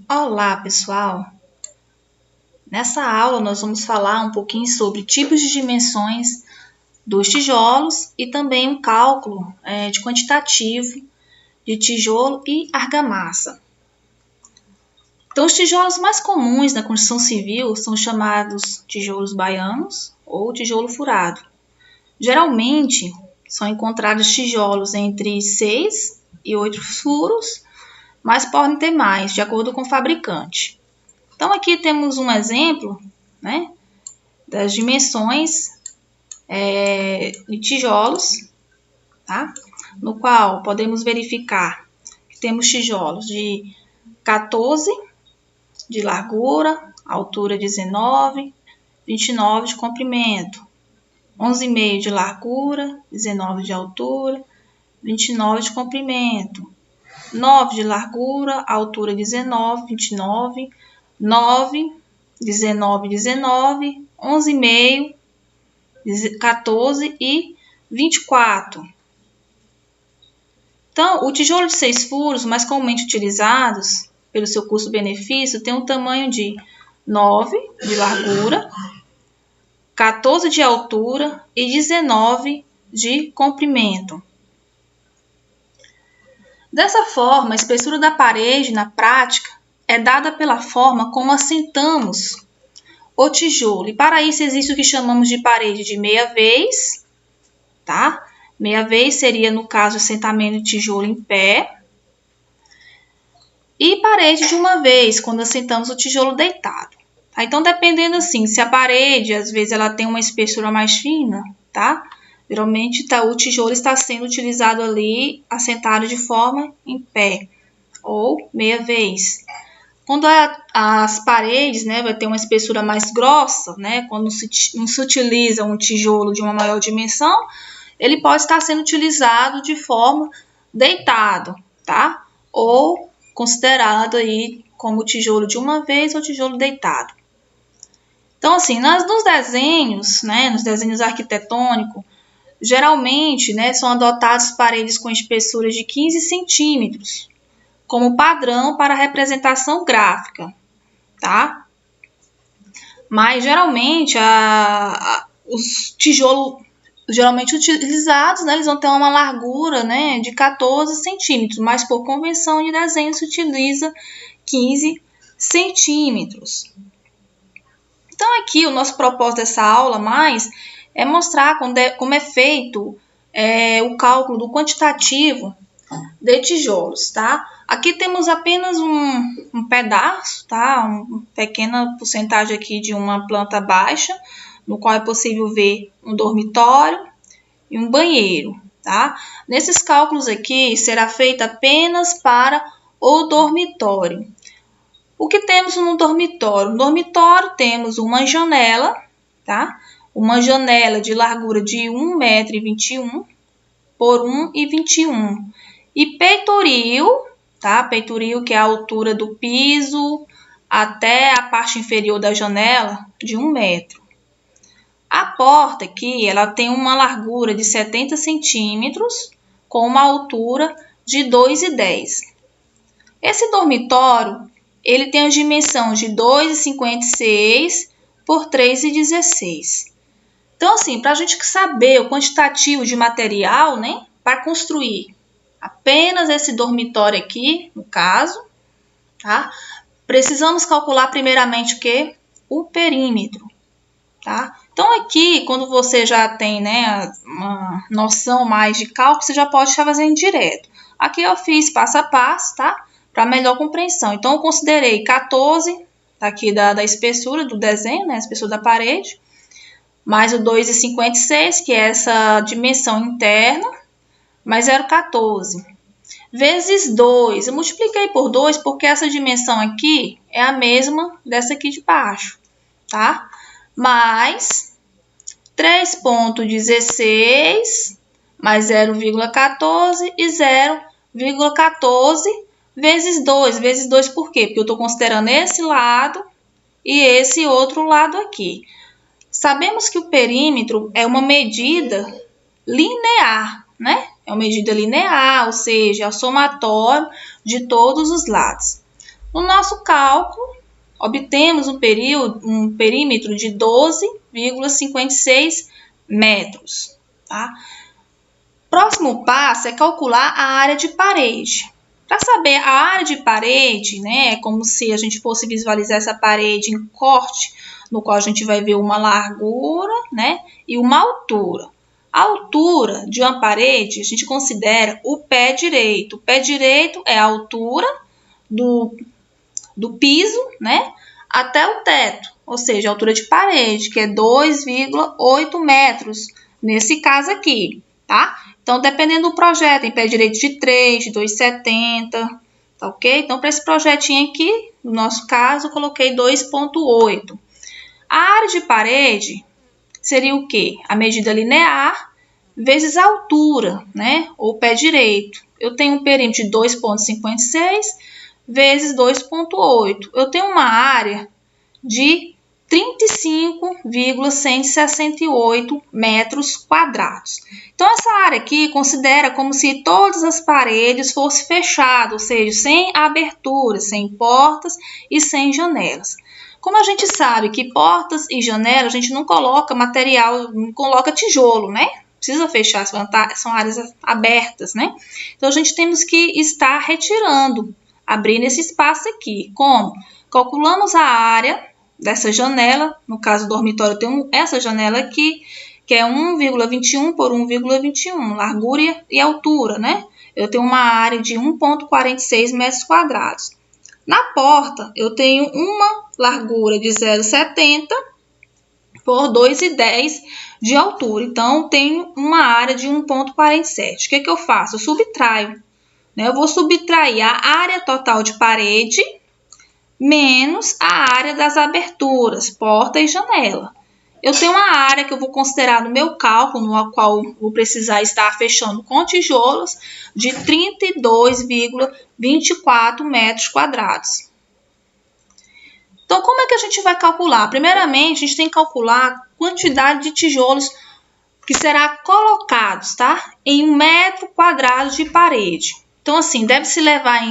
Olá, pessoal! Nessa aula nós vamos falar um pouquinho sobre tipos de dimensões dos tijolos e também um cálculo de quantitativo de tijolo e argamassa. Então, os tijolos mais comuns na construção civil são chamados tijolos baianos ou tijolo furado. Geralmente, são encontrados tijolos entre 6 e 8 furos, mas podem ter mais, de acordo com o fabricante. Então, aqui temos um exemplo, né, das dimensões de tijolos, tá? No qual podemos verificar que temos tijolos de 14 de largura, altura 19, 29 de comprimento, 11,5 de largura, 19 de altura, 29 de comprimento, 9 de largura, altura 19, 29, 9, 19, 19, 11,5, 14 e 24. Então, o tijolo de 6 furos, mais comumente utilizados pelo seu custo-benefício, tem um tamanho de 9 de largura, 14 de altura e 19 de comprimento. Dessa forma, a espessura da parede, na prática, é dada pela forma como assentamos o tijolo. E para isso existe o que chamamos de parede de meia vez, tá? Meia vez seria, no caso, assentamento de tijolo em pé. E parede de uma vez, quando assentamos o tijolo deitado. Tá? Então, dependendo assim, se a parede, às vezes, ela tem uma espessura mais fina, tá? Geralmente, o tijolo está sendo utilizado ali, assentado de forma em pé, ou meia vez. Quando as paredes, né, vai ter uma espessura mais grossa, né, quando não se utiliza um tijolo de uma maior dimensão, ele pode estar sendo utilizado de forma deitado, tá? Ou considerado aí como tijolo de uma vez ou tijolo deitado. Então, assim, nos desenhos, né, nos desenhos arquitetônicos, geralmente, né, são adotadas paredes com espessuras de 15 centímetros, como padrão para representação gráfica, tá? Mas, geralmente, os tijolos geralmente utilizados, né, eles vão ter uma largura, né, de 14 centímetros, mas por convenção de desenho se utiliza 15 centímetros. Então, aqui, o nosso propósito dessa aula é mostrar como é feito o cálculo do quantitativo de tijolos, tá? Aqui temos apenas um pedaço, tá? Uma pequena porcentagem aqui de uma planta baixa, no qual é possível ver um dormitório e um banheiro, tá? Nesses cálculos aqui, será feito apenas para o dormitório. O que temos no dormitório? No dormitório temos uma janela, tá? Uma janela de largura de 1,21 m por 1,21 m. E peitoril, tá? Peitoril, que é a altura do piso até a parte inferior da janela, de 1 metro. A porta aqui, ela tem uma largura de 70 centímetros com uma altura de 2,10. Esse dormitório, ele tem a dimensão de 2,56 por 3,16. Então, assim, para a gente saber o quantitativo de material, né, para construir apenas esse dormitório aqui, no caso, tá? Precisamos calcular primeiramente o quê? O perímetro, tá? Então, aqui, quando você já tem, né, uma noção mais de cálculo, você já pode estar fazendo direto. Aqui eu fiz passo a passo, tá? Para melhor compreensão. Então, eu considerei 14, tá aqui da espessura do desenho, né, a espessura da parede, mais o 2,56, que é essa dimensão interna, mais 0,14, vezes 2. Eu multipliquei por 2 porque essa dimensão aqui é a mesma dessa aqui de baixo, tá? Mais 3,16, mais 0,14 e 0,14 vezes 2. Vezes 2 por quê? Porque eu estou considerando esse lado e esse outro lado aqui. Sabemos que o perímetro é uma medida linear, né? É uma medida linear, ou seja, é o somatório de todos os lados. No nosso cálculo, obtemos um perímetro de 12,56 metros. Tá? Próximo passo é calcular a área de parede. Para saber a área de parede, né, é como se a gente fosse visualizar essa parede em corte, no qual a gente vai ver uma largura, né, e uma altura. A altura de uma parede, a gente considera o pé direito. O pé direito é a altura do piso, né, até o teto, ou seja, a altura de parede, que é 2,8 metros, nesse caso aqui, tá? Então, dependendo do projeto, tem pé direito de 3, de 2,70, tá ok? Então, para esse projetinho aqui, no nosso caso, eu coloquei 2,8. A área de parede seria o quê? A medida linear vezes a altura, né? Ou pé direito. Eu tenho um perímetro de 2,56 vezes 2,8. Eu tenho uma área de 35,168 metros quadrados. Então, essa área aqui considera como se todas as paredes fossem fechadas, ou seja, sem aberturas, sem portas e sem janelas. Como a gente sabe que portas e janelas, a gente não coloca material, não coloca tijolo, né? Precisa fechar, são áreas abertas, né? Então, a gente temos que estar retirando, abrindo esse espaço aqui. Como? Calculamos a área dessa janela, no caso do dormitório, eu tenho essa janela aqui, que é 1,21 por 1,21, largura e altura, né? Eu tenho uma área de 1,46 metros quadrados. Na porta, eu tenho uma largura de 0,70 por 2,10 de altura. Então, tenho uma área de 1,47. O que eu faço? Eu subtraio, né? Eu vou subtrair a área total de parede menos a área das aberturas, porta e janela. Eu tenho uma área que eu vou considerar no meu cálculo, no qual vou precisar estar fechando com tijolos, de 32,24 metros quadrados. Então, como é que a gente vai calcular? Primeiramente, a gente tem que calcular a quantidade de tijolos que será colocados, tá? Em 1 metro quadrado de parede. Então, assim, deve-se levar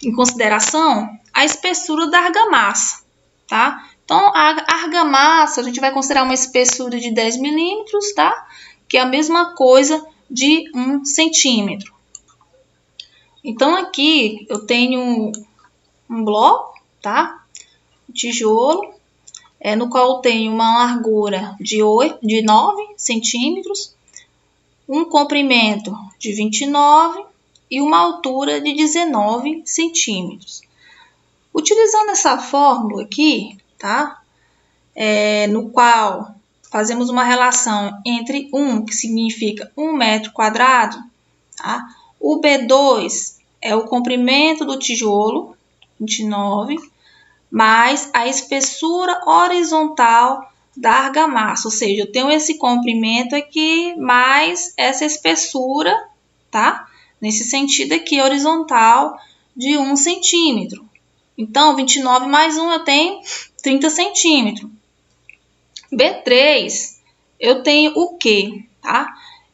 em consideração a espessura da argamassa, tá? Então, a argamassa, a gente vai considerar uma espessura de 10 milímetros, tá? Que é a mesma coisa de 1 centímetro. Então, aqui eu tenho um bloco, tá? Um tijolo, no qual eu tenho uma largura de 9 centímetros, um comprimento de 29 e uma altura de 19 centímetros. Utilizando essa fórmula aqui, tá? No qual fazemos uma relação entre 1, que significa 1 metro quadrado, tá? O B2 é o comprimento do tijolo, 29, mais a espessura horizontal da argamassa, ou seja, eu tenho esse comprimento aqui, mais essa espessura, tá? Nesse sentido aqui, horizontal, de 1 centímetro. Então, 29 mais 1, eu tenho 30 centímetros. B3, eu tenho o quê? Tá?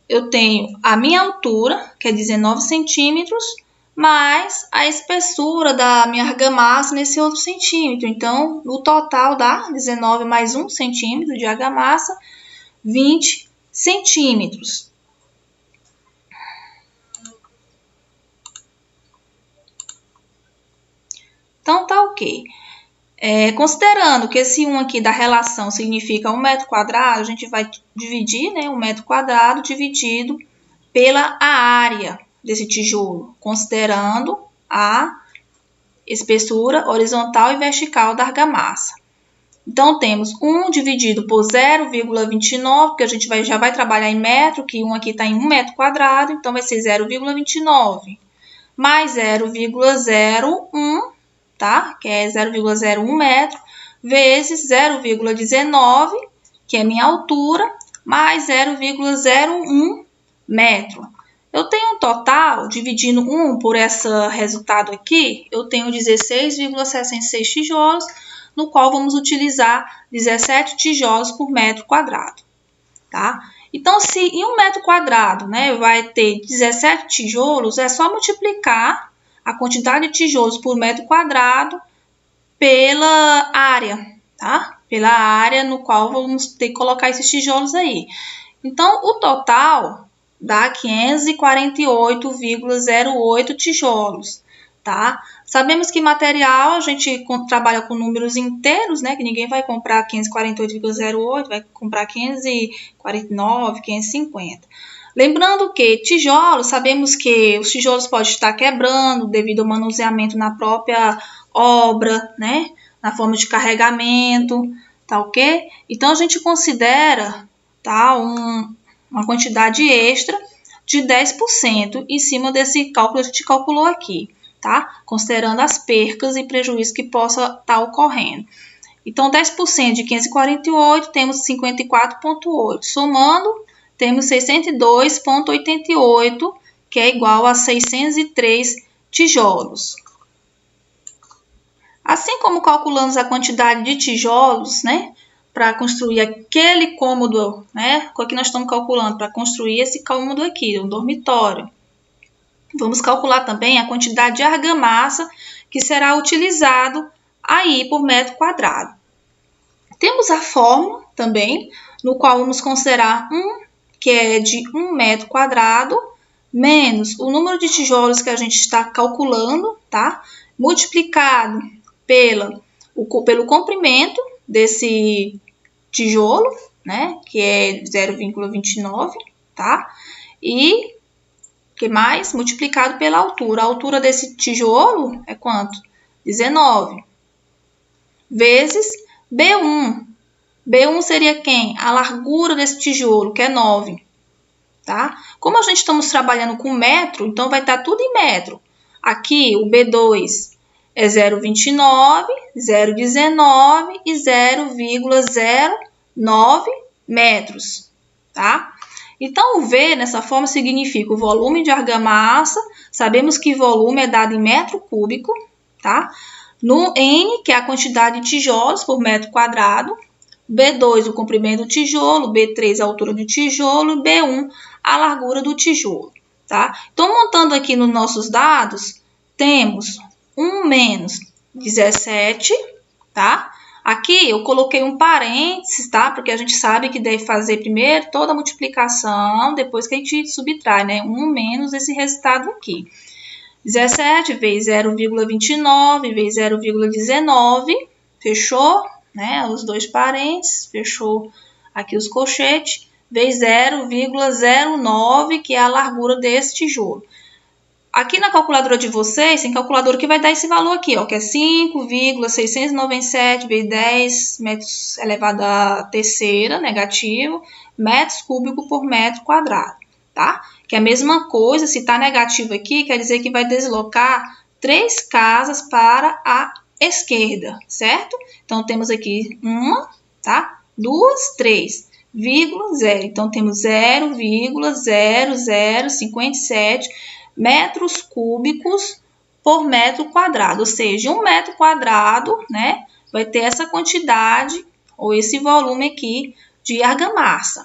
Eu tenho a minha altura, que é 19 centímetros, mais a espessura da minha argamassa nesse outro centímetro. Então, no total dá 19 mais 1 centímetro de argamassa, 20 centímetros. Então, tá ok. Considerando que esse 1 aqui da relação significa 1 metro quadrado, a gente vai dividir, né, 1 metro quadrado dividido pela área desse tijolo, considerando a espessura horizontal e vertical da argamassa. Então, temos 1 dividido por 0,29, que a gente já vai trabalhar em metro, que 1 aqui está em 1 metro quadrado, então vai ser 0,29, mais 0,01, tá? Que é 0,01 metro, vezes 0,19, que é minha altura, mais 0,01 metro. Eu tenho um total, dividindo 1 por esse resultado aqui, eu tenho 16,66 tijolos, no qual vamos utilizar 17 tijolos por metro quadrado, tá? Então, se em 1 metro quadrado, né, vai ter 17 tijolos, é só multiplicar a quantidade de tijolos por metro quadrado pela área, tá? Pela área no qual vamos ter que colocar esses tijolos aí. Então, o total dá 548,08 tijolos, tá? Sabemos que material a gente trabalha com números inteiros, né? Que ninguém vai comprar 548,08, vai comprar 549, 550. Lembrando que tijolos, sabemos que os tijolos podem estar quebrando devido ao manuseamento na própria obra, né? Na forma de carregamento, tá ok? Então, a gente considera, tá, uma quantidade extra de 10% em cima desse cálculo que a gente calculou aqui, tá? Considerando as percas e prejuízos que possa estar ocorrendo. Então, 10% de 548, temos 54,8. Somando, temos 602,88, que é igual a 603 tijolos. Assim como calculamos a quantidade de tijolos, né, para construir aquele cômodo, né, o que nós estamos calculando para construir esse cômodo aqui, um dormitório. Vamos calcular também a quantidade de argamassa que será utilizado aí por metro quadrado. Temos a fórmula também, no qual vamos considerar que é de 1 metro quadrado, menos o número de tijolos que a gente está calculando, tá? Multiplicado pelo comprimento desse tijolo, né? Que é 0,29, tá? E que mais? Multiplicado pela altura. A altura desse tijolo é quanto? 19. Vezes B1. B1 seria quem? A largura desse tijolo, que é 9. Tá? Como a gente estamos trabalhando com metro, então vai estar tudo em metro. Aqui o B2 é 0,29, 0,19 e 0,09 metros. Tá? Então, o V, nessa forma, significa o volume de argamassa. Sabemos que volume é dado em metro cúbico, tá? No N, que é a quantidade de tijolos por metro quadrado. B2, o comprimento do tijolo. B3, a altura do tijolo. B1, a largura do tijolo, tá? Então, montando aqui nos nossos dados, temos 1 menos 17, tá? Aqui eu coloquei um parênteses, tá? Porque a gente sabe que deve fazer primeiro toda a multiplicação, depois que a gente subtrai, né? 1 menos esse resultado aqui. 17 vezes 0,29 vezes 0,19, fechou, né? Os dois parênteses, fechou aqui os colchetes, vezes 0,09, que é a largura desse tijolo. Aqui na calculadora de vocês, tem calculadora que vai dar esse valor aqui, ó, que é 5,697 vezes 10 metros elevado à terceira, negativo, metros cúbicos por metro quadrado, tá? Que é a mesma coisa, se tá negativo aqui, quer dizer que vai deslocar 3 casas para a esquerda, certo? Então, temos aqui 1, tá? 2, 3, vírgula, 0. Então, temos 0,0057 metros cúbicos por metro quadrado, ou seja, 1 metro quadrado, né, vai ter essa quantidade ou esse volume aqui de argamassa.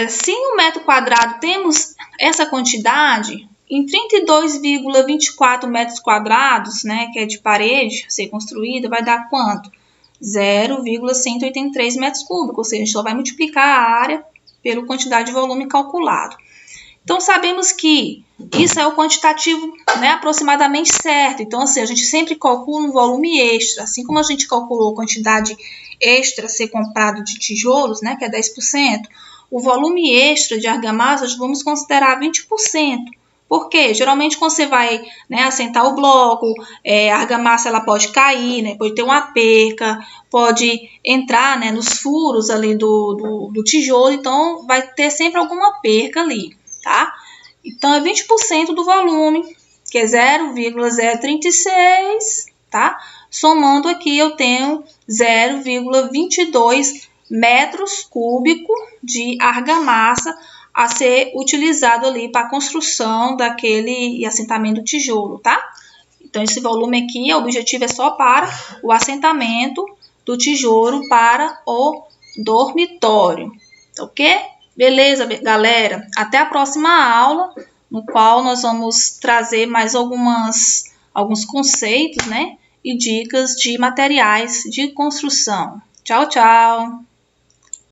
Se em 1 metro quadrado temos essa quantidade, em 32,24 metros quadrados, né, que é de parede a ser construída, vai dar quanto? 0,183 metros cúbicos, ou seja, a gente só vai multiplicar a área pela quantidade de volume calculado. Então, sabemos que isso é o quantitativo, né, aproximadamente certo. Então, assim, a gente sempre calcula um volume extra. Assim como a gente calculou a quantidade extra a ser comprado de tijolos, né, que é 10%, o volume extra de argamassa, vamos considerar 20%. Por quê? Geralmente, quando você vai, né, assentar o bloco, a argamassa ela pode cair, né, pode ter uma perca, pode entrar, né, nos furos ali do tijolo. Então, vai ter sempre alguma perca ali. Tá? Então, é 20% do volume, que é 0,036, tá? Somando aqui, eu tenho 0,22 metros cúbicos de argamassa a ser utilizado ali para a construção daquele assentamento do tijolo, tá? Então, esse volume aqui, o objetivo é só para o assentamento do tijolo para o dormitório, ok? Beleza, galera? Até a próxima aula. no qual nós vamos trazer mais alguns conceitos, né? E dicas de materiais de construção. Tchau, tchau!